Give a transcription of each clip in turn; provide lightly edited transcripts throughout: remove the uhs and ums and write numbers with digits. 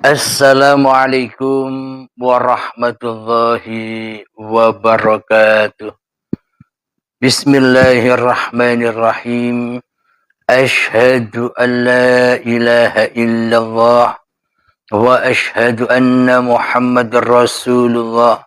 Assalamualaikum warahmatullahi wabarakatuh. Bismillahirrahmanirrahim. Ashhadu an la ilaha illallah wa ashhadu anna Muhammadar Rasulullah.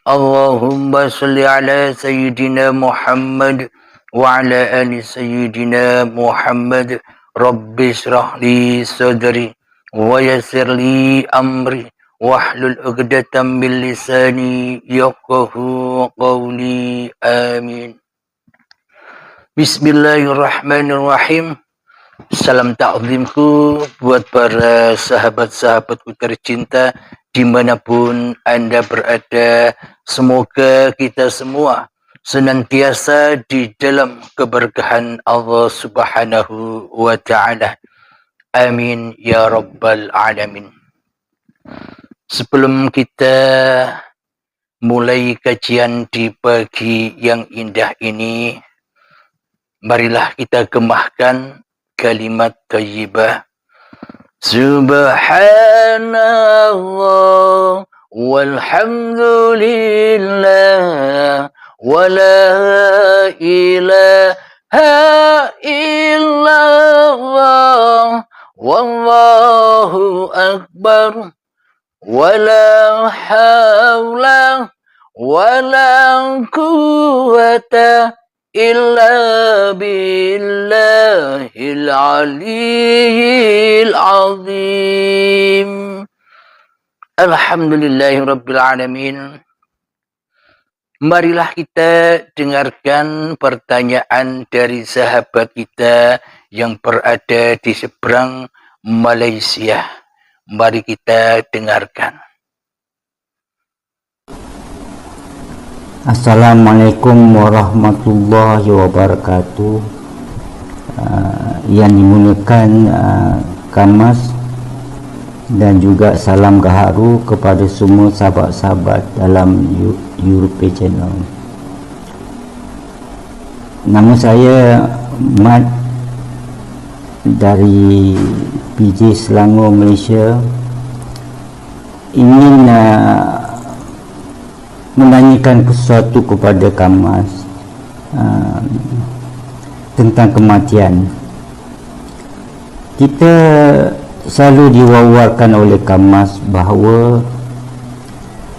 Allahumma salli ala Sayyidina Muhammad wa ala ali Sayyidina Muhammad. Rabbi shrah li sadri wa yassir li amri wahlul 'uqdatam min lisani yafqahu qawli. Amin. Bismillahirrahmanirrahim. Salam takzimku buat para sahabat-sahabatku tercinta dimanapun Anda berada. Semoga kita semua senantiasa di dalam keberkahan Allah Subhanahu wa Ta'ala. Amin ya Rabbal Alamin. Sebelum kita mulai kajian di pagi yang indah ini, marilah kita gemahkan kalimat thayyibah. Subhanallah walhamdulillah wa la ilaha illallah wallahu akbar wa la hawla wa la quwwata illa billahil aliyyil azim. Alhamdulillahirabbil alamin. Marilah kita dengarkan pertanyaan dari sahabat kita yang berada di seberang Malaysia. Mari kita dengarkan. Assalamualaikum warahmatullahi wabarakatuh. Yang dimuliakan Kamas, dan juga salam gaharu kepada semua sahabat-sahabat dalam Europe Channel. Nama saya Mat dari PJ Selangor, Malaysia. Ingin menanyakan sesuatu kepada Kamas tentang kematian. Kita selalu diwawarkan oleh Kamas bahawa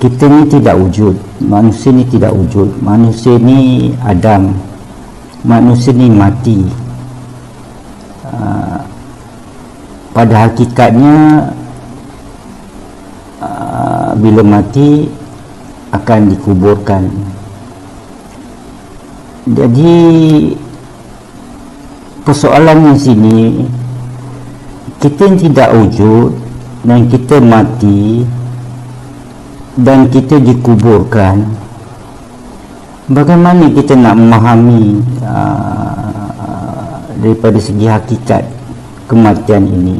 kita ni tidak wujud, manusia ni tidak wujud, manusia ni Adam, manusia ni mati. Pada hakikatnya bila mati akan dikuburkan. Jadi persoalannya sini, kita tidak wujud dan kita mati dan kita dikuburkan. Bagaimana kita nak memahami daripada segi hakikat kematian ini?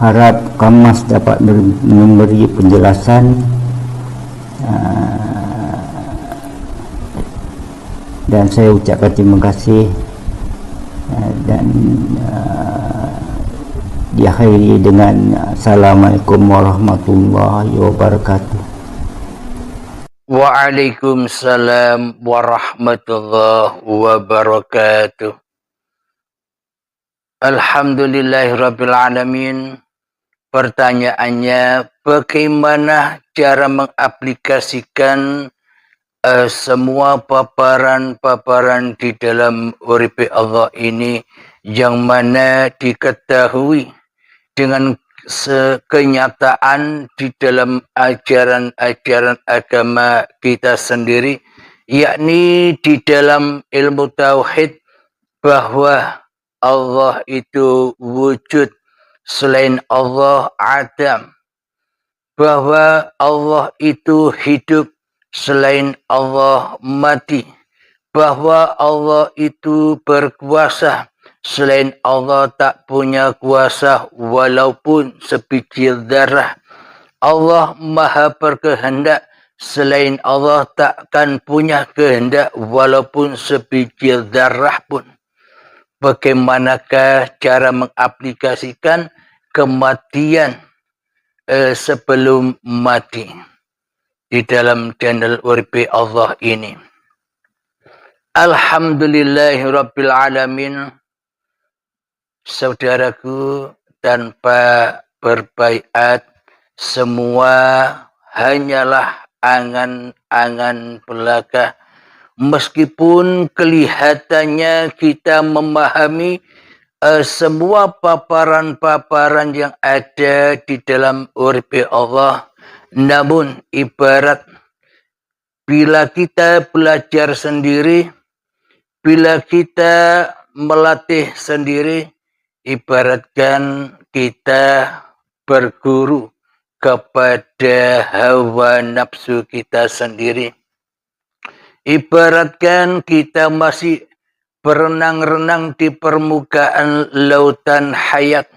Harap Kamas dapat memberi penjelasan. Dan saya ucapkan terima kasih, dan diakhiri dengan Assalamualaikum warahmatullahi wabarakatuh. Waalaikumsalam warahmatullahi wabarakatuh. Alhamdulillahirabbil alamin. Pertanyaannya, bagaimana cara mengaplikasikan semua paparan-paparan di dalam urip Allah ini yang mana diketahui dengan kenyataan di dalam ajaran-ajaran agama kita sendiri, yakni di dalam ilmu tauhid bahwa Allah itu wujud, selain Allah Adam, bahwa Allah itu hidup, selain Allah mati, bahwa Allah itu berkuasa, selain Allah tak punya kuasa walaupun sebiji darah. Allah maha berkehendak, selain Allah takkan punya kehendak walaupun sebiji darah pun. Bagaimanakah cara mengaplikasikan kematian sebelum mati di dalam channel Uripe Allah ini. Alhamdulillahirabbil alamin. Saudaraku, tanpa berbaiat semua hanyalah angan-angan belaka. Meskipun kelihatannya kita memahami semua paparan-paparan yang ada di dalam Uripe Allah, namun ibarat bila kita belajar sendiri, bila kita melatih sendiri, ibaratkan kita berguru kepada hawa nafsu kita sendiri. Ibaratkan kita masih berenang-renang di permukaan lautan hayat.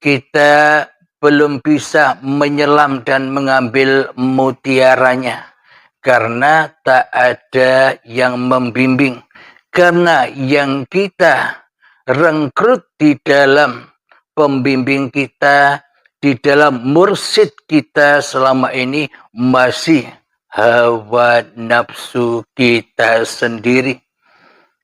Kita belum bisa menyelam dan mengambil mutiaranya. Karena tak ada yang membimbing. Karena yang kita rekrut di dalam pembimbing kita, di dalam mursyid kita selama ini masih hawa nafsu kita sendiri.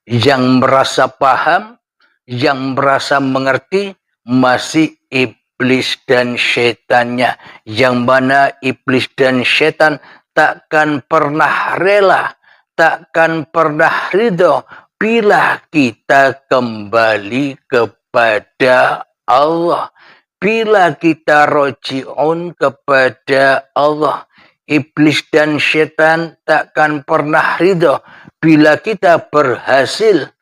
Yang merasa paham, yang merasa mengerti, masih iblis dan setannya. Yang mana iblis dan setan takkan pernah rela, takkan pernah ridho bila kita kembali kepada Allah. Bila kita roji'un kepada Allah. Iblis dan setan takkan pernah ridho bila kita berhasil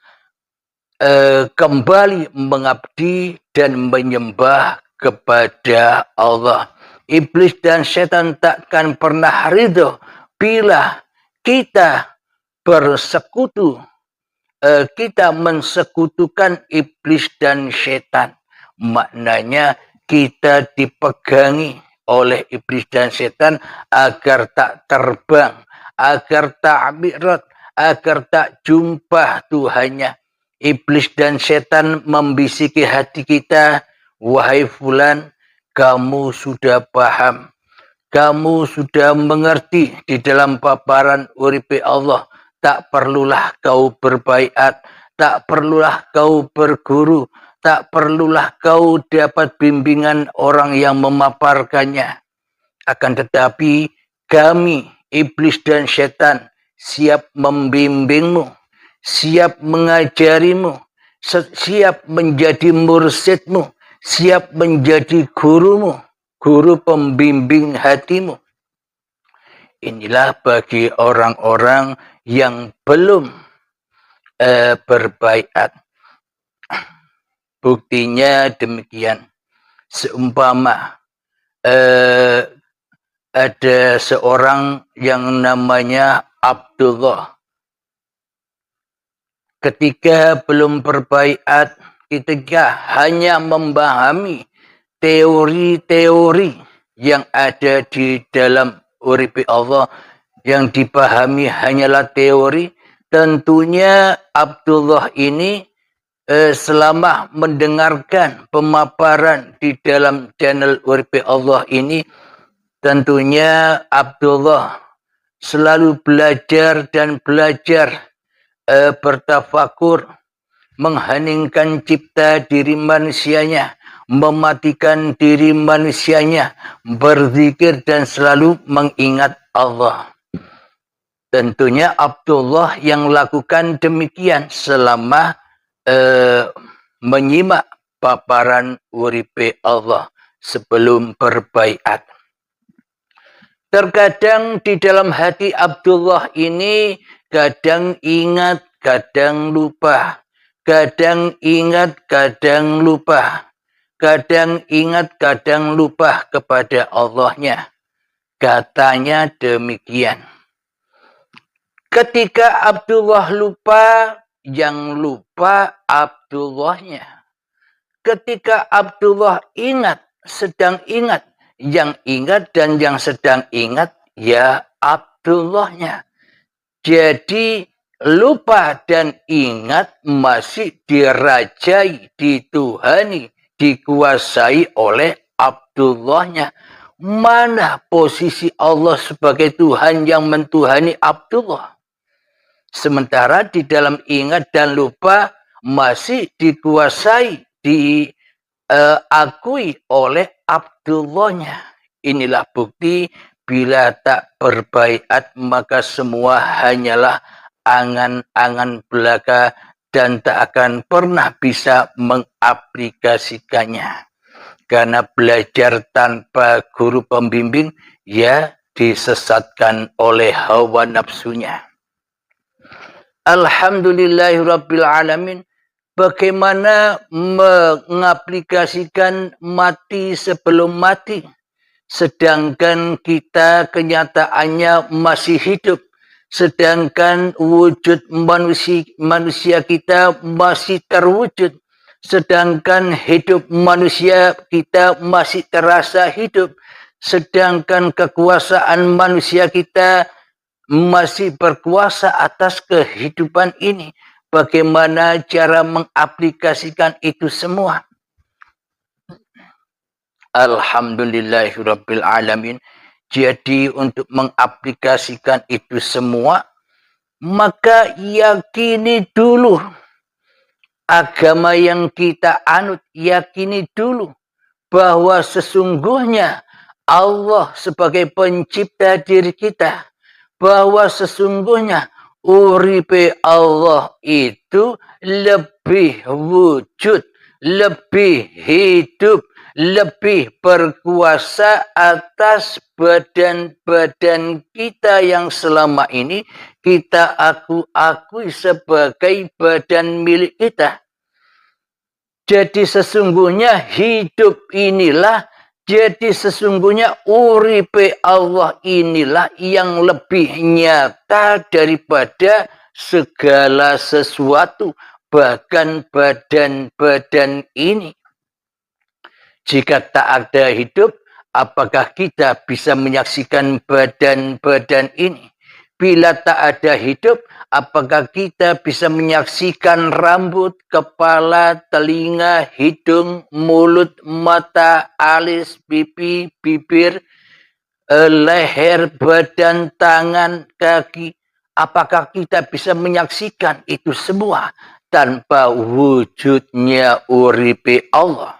kembali mengabdi dan menyembah kepada Allah. Iblis dan setan takkan pernah ridho bila kita bersekutu, kita mensekutukan iblis dan setan. Maknanya kita dipegangi oleh iblis dan setan agar tak terbang, agar tak mi'raj, agar tak jumpa Tuhannya. Iblis dan setan membisiki hati kita, wahai fulan, kamu sudah paham, kamu sudah mengerti di dalam paparan Uripe Allah. Tak perlulah kau berbaiat, tak perlulah kau berguru, tak perlulah kau dapat bimbingan orang yang memaparkannya. Akan tetapi kami, iblis dan setan, siap membimbingmu, siap mengajarimu, siap menjadi mursyidmu, siap menjadi gurumu, guru pembimbing hatimu. Inilah bagi orang-orang yang belum berbaiat. Buktinya demikian. Seumpama ada seorang yang namanya Abdullah. Ketika belum berbaiat, ketika hanya memahami teori-teori yang ada di dalam Uripe Allah, yang dipahami hanyalah teori, tentunya Abdullah ini selama mendengarkan pemaparan di dalam channel Uripe Allah ini, tentunya Abdullah selalu belajar dan belajar bertafakur, mengheningkan cipta diri manusianya, mematikan diri manusianya, berzikir dan selalu mengingat Allah. Tentunya Abdullah yang lakukan demikian selama menyimak paparan Uripe Allah sebelum berbaiat. Terkadang di dalam hati Abdullah ini kadang ingat, kadang lupa. Kadang ingat, kadang lupa. Kadang ingat, kadang lupa kepada Allahnya. Katanya demikian. Ketika Abdullah lupa, yang lupa Abdullahnya. Ketika Abdullah ingat, sedang ingat, yang ingat dan yang sedang ingat ya Abdullahnya. Jadi lupa dan ingat masih dirajai, dituhani, dikuasai oleh Abdullahnya. Mana posisi Allah sebagai Tuhan yang mentuhani Abdullah? Sementara di dalam ingat dan lupa masih dikuasai, diakui oleh Abdullahnya. Inilah bukti bila tak berbaiat maka semua hanyalah angan-angan belaka dan tak akan pernah bisa mengaplikasikannya. Karena belajar tanpa guru pembimbing, ya disesatkan oleh hawa nafsunya. Alhamdulillahirabbil alamin. Bagaimana mengaplikasikan mati sebelum mati, sedangkan kita kenyataannya masih hidup, sedangkan wujud manusia kita masih terwujud, sedangkan hidup manusia kita masih terasa hidup, sedangkan kekuasaan manusia kita masih berkuasa atas kehidupan ini. Bagaimana cara mengaplikasikan itu semua? Alhamdulillahirabbil alamin. Jadi untuk mengaplikasikan itu semua, maka yakini dulu agama yang kita anut, yakini dulu bahwa sesungguhnya Allah sebagai pencipta diri kita, bahwa sesungguhnya uripe Allah itu lebih wujud, lebih hidup, lebih berkuasa atas badan-badan kita yang selama ini kita akui sebagai badan milik kita. Jadi sesungguhnya hidup inilah, jadi sesungguhnya uripe Allah inilah yang lebih nyata daripada segala sesuatu, bahkan badan-badan ini. Jika tak ada hidup, apakah kita bisa menyaksikan badan-badan ini? Bila tak ada hidup, apakah kita bisa menyaksikan rambut, kepala, telinga, hidung, mulut, mata, alis, pipi, bibir, leher, badan, tangan, kaki? Apakah kita bisa menyaksikan itu semua tanpa wujudnya uripe Allah?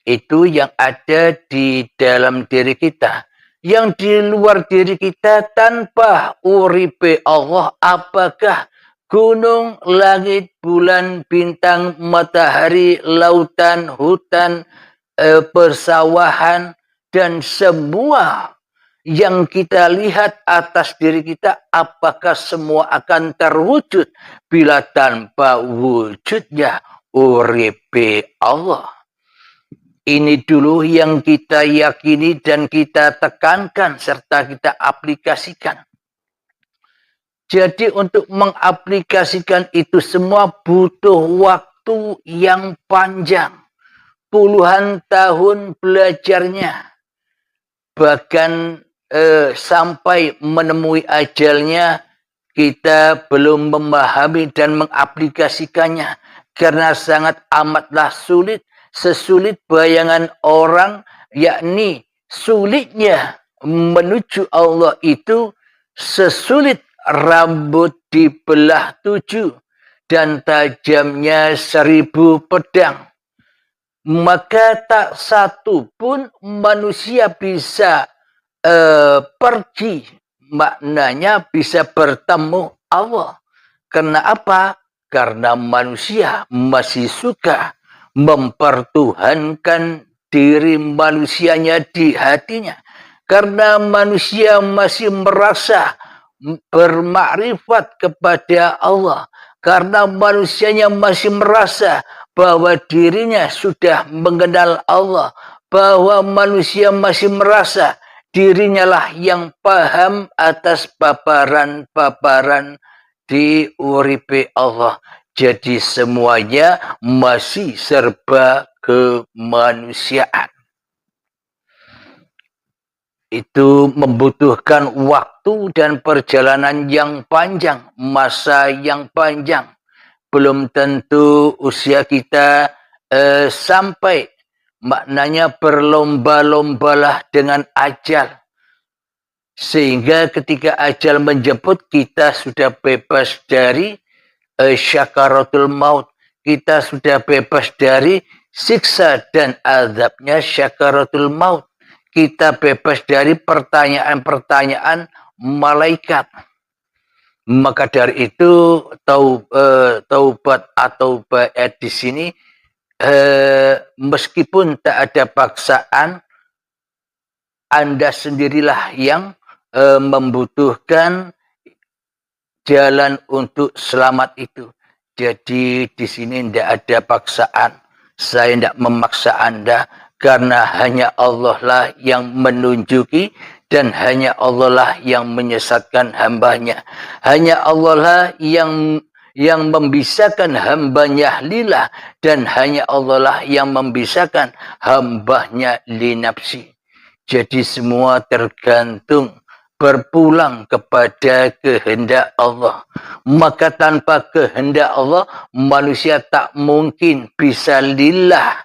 Itu yang ada di dalam diri kita. Yang di luar diri kita tanpa uripe Allah, apakah gunung, langit, bulan, bintang, matahari, lautan, hutan, persawahan, dan semua yang kita lihat atas diri kita, apakah semua akan terwujud bila tanpa wujudnya uripe Allah? Ini dulu yang kita yakini dan kita tekankan serta kita aplikasikan. Jadi untuk mengaplikasikan itu semua butuh waktu yang panjang. Puluhan tahun belajarnya. Bahkan sampai menemui ajalnya kita belum memahami dan mengaplikasikannya. Karena sangat amatlah sulit. Sesulit bayangan orang, yakni sulitnya menuju Allah itu sesulit rambut dibelah 7 dan tajamnya 1000 pedang. Maka tak satu pun manusia bisa pergi, maknanya bisa bertemu Allah. Karena apa? Karena manusia masih suka mempertuhankan diri manusianya di hatinya. Karena manusia masih merasa bermakrifat kepada Allah. Karena manusianya masih merasa bahwa dirinya sudah mengenal Allah. Bahwa manusia masih merasa dirinya lah yang paham atas paparan-paparan di uripe Allah. Jadi semuanya masih serba kemanusiaan. Itu membutuhkan waktu dan perjalanan yang panjang, masa yang panjang. Belum tentu usia kita sampai Maknanya berlomba-lombalah dengan ajal. Sehingga ketika ajal menjemput, kita sudah bebas dari syakaratul maut. Kita sudah bebas dari siksa dan azabnya syakaratul maut. Kita bebas dari pertanyaan-pertanyaan malaikat. Maka dari itu taubat atau baiat di sini meskipun tak ada paksaan, Anda sendirilah yang membutuhkan jalan untuk selamat itu. Jadi di sini tidak ada paksaan. Saya tidak memaksa Anda karena hanya Allah lah yang menunjuki dan hanya Allah lah yang menyesatkan hambanya. Hanya Allah lah yang membisahkan hambanya lillah dan hanya Allah lah yang membisahkan hambanya linapsi. Jadi semua tergantung berpulang kepada kehendak Allah. Maka tanpa kehendak Allah, manusia tak mungkin bisa lillah.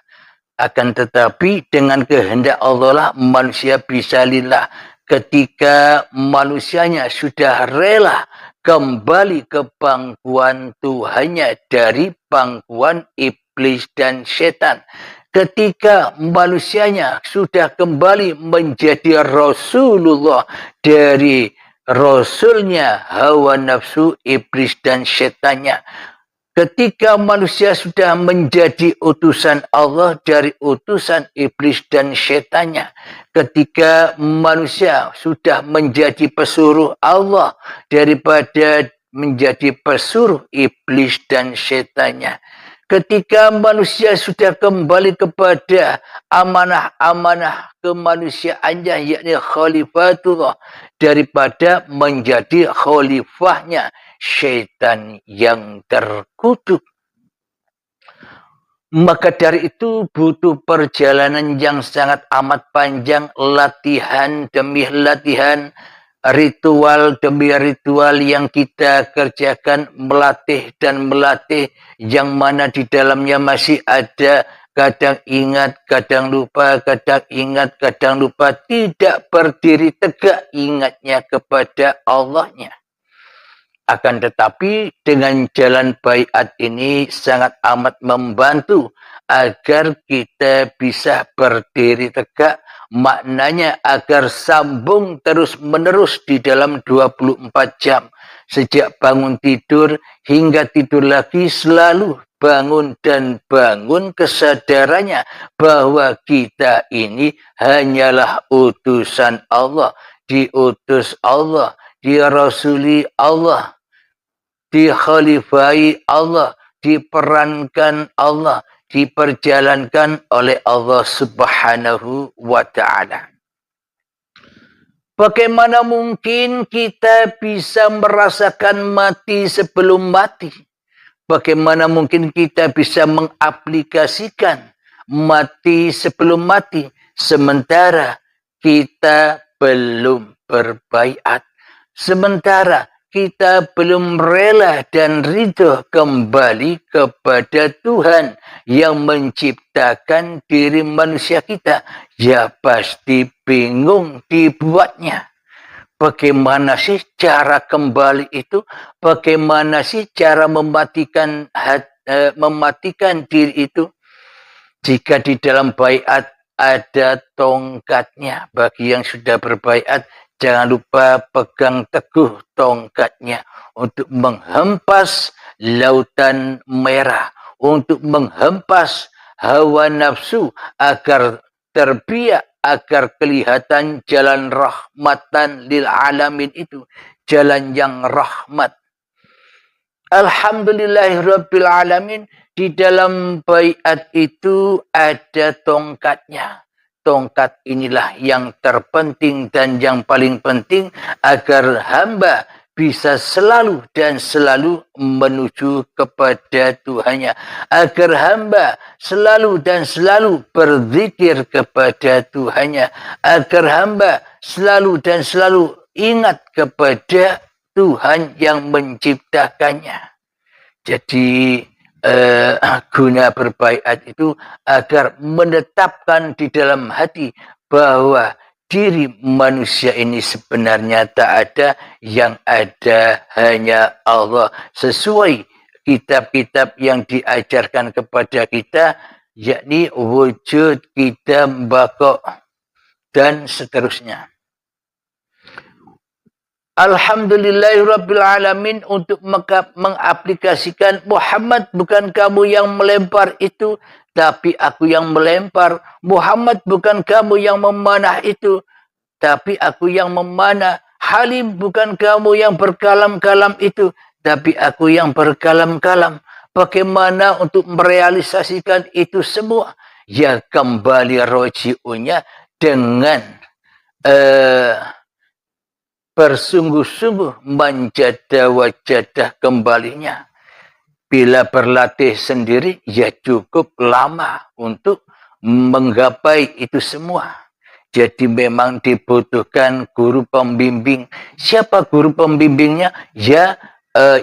Akan tetapi dengan kehendak Allah lah manusia bisa lillah. Ketika manusianya sudah rela kembali ke pangkuan Tuhannya dari pangkuan iblis dan setan. Ketika manusianya sudah kembali menjadi Rasulullah dari Rasulnya hawa nafsu iblis dan setannya. Ketika manusia sudah menjadi utusan Allah dari utusan iblis dan setannya. Ketika manusia sudah menjadi pesuruh Allah daripada menjadi pesuruh iblis dan setannya. Ketika manusia sudah kembali kepada amanah-amanah kemanusiaannya, yakni khalifatullah, daripada menjadi khalifahnya syaitan yang terkutuk. Maka dari itu butuh perjalanan yang sangat amat panjang, latihan demi latihan, ritual demi ritual yang kita kerjakan, melatih dan melatih, yang mana di dalamnya masih ada kadang ingat, kadang lupa, kadang ingat, kadang lupa, tidak berdiri tegak ingatnya kepada Allahnya. Akan tetapi dengan jalan baiat ini sangat amat membantu agar kita bisa berdiri tegak, maknanya agar sambung terus-menerus di dalam 24 jam. Sejak bangun tidur hingga tidur lagi selalu bangun dan bangun kesadarannya bahwa kita ini hanyalah utusan Allah, diutus Allah, dirasuli Allah, dikhalifai Allah, diperankan Allah, diperjalankan oleh Allah Subhanahu wa ta'ala. Bagaimana mungkin kita bisa merasakan mati sebelum mati? Bagaimana mungkin kita bisa mengaplikasikan mati sebelum mati sementara kita belum berbaiat, sementara kita belum rela dan ridho kembali kepada Tuhan yang menciptakan diri manusia kita? Ya pasti bingung dibuatnya. Bagaimana sih cara kembali itu? Bagaimana sih cara mematikan diri itu? Jika di dalam baiat ada tongkatnya, bagi yang sudah berbaiat, jangan lupa pegang teguh tongkatnya untuk menghempas lautan merah, untuk menghempas hawa nafsu agar terbiak, agar kelihatan jalan rahmatan lil alamin itu, jalan yang rahmat. Alhamdulillahirabbil alamin, di dalam baiat itu ada tongkatnya. Tongkat inilah yang terpenting dan yang paling penting agar hamba bisa selalu dan selalu menuju kepada Tuhannya. Agar hamba selalu dan selalu berzikir kepada Tuhannya. Agar hamba selalu dan selalu ingat kepada Tuhan yang menciptakannya. Jadi guna berbaiat itu agar menetapkan di dalam hati bahwa diri manusia ini sebenarnya tak ada, yang ada hanya Allah, sesuai kitab-kitab yang diajarkan kepada kita, yakni wujud, kita, bako, dan seterusnya. Alhamdulillahirrabbilalamin, untuk mengaplikasikan Muhammad, bukan kamu yang melempar itu, tapi aku yang melempar. Muhammad, bukan kamu yang memanah itu, tapi aku yang memanah. Halim, bukan kamu yang berkalam-kalam itu, tapi aku yang berkalam-kalam. Bagaimana untuk merealisasikan itu semua? Ya kembali roji'unya dengan bersungguh-sungguh menjadah wajadah kembalinya. Bila berlatih sendiri, ya cukup lama untuk menggapai itu semua. Jadi memang dibutuhkan guru pembimbing. Siapa guru pembimbingnya? Ya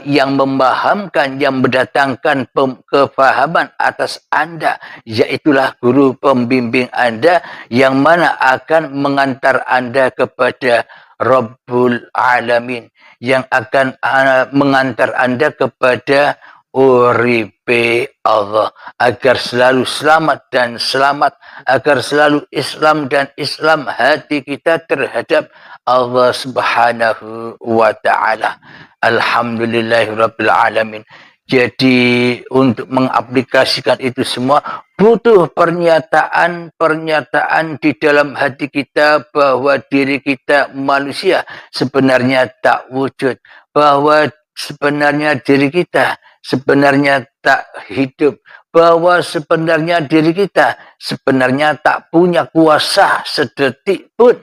yang memahamkan, yang mendatangkan kefahaman atas Anda. Yaitulah guru pembimbing Anda, yang mana akan mengantar Anda kepada Rabbul Alamin, yang akan mengantar Anda kepada uripe Allah, agar selalu selamat dan selamat, agar selalu Islam dan Islam hati kita terhadap Allah Subhanahu wa Ta'ala. Alhamdulillahirabbil alamin. Jadi untuk mengaplikasikan itu semua butuh pernyataan di dalam hati kita bahwa diri kita manusia sebenarnya tak wujud, bahwa sebenarnya diri kita sebenarnya tak hidup, bahwa sebenarnya diri kita sebenarnya tak punya kuasa sedetik pun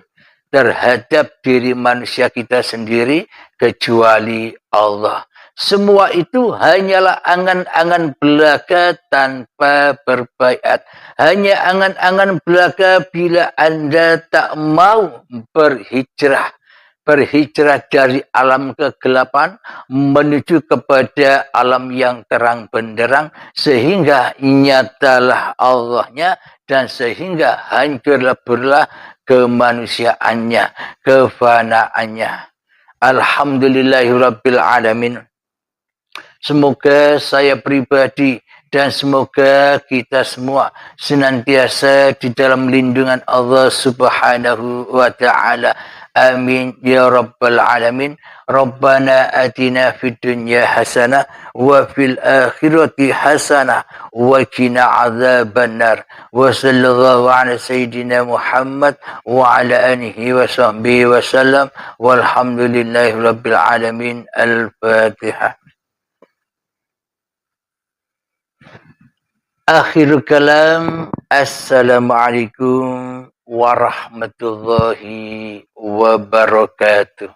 terhadap diri manusia kita sendiri kecuali Allah. Semua itu hanyalah angan-angan belaka tanpa berbaiat. Hanya angan-angan belaka bila Anda tak mau berhijrah. Berhijrah dari alam kegelapan menuju kepada alam yang terang benderang, sehingga nyatalah Allahnya, dan sehingga hancur leburlah kemanusiaannya, kefanaannya. Alhamdulillahirabbil alamin. Semoga saya pribadi dan semoga kita semua senantiasa di dalam lindungan Allah Subhanahu wa Ta'ala. Amin ya rabbal alamin. Rabbana atina fid dunya hasanah wa fil akhirati hasanah wa qina adzabannar. Wa sallallahu ala sayyidina Muhammad wa ala alihi wa sahbihi wa sallam. Walhamdulillahi rabbil alamin. Al-Fatihah. Akhirul kalam, assalamualaikum warahmatullahi wabarakatuh.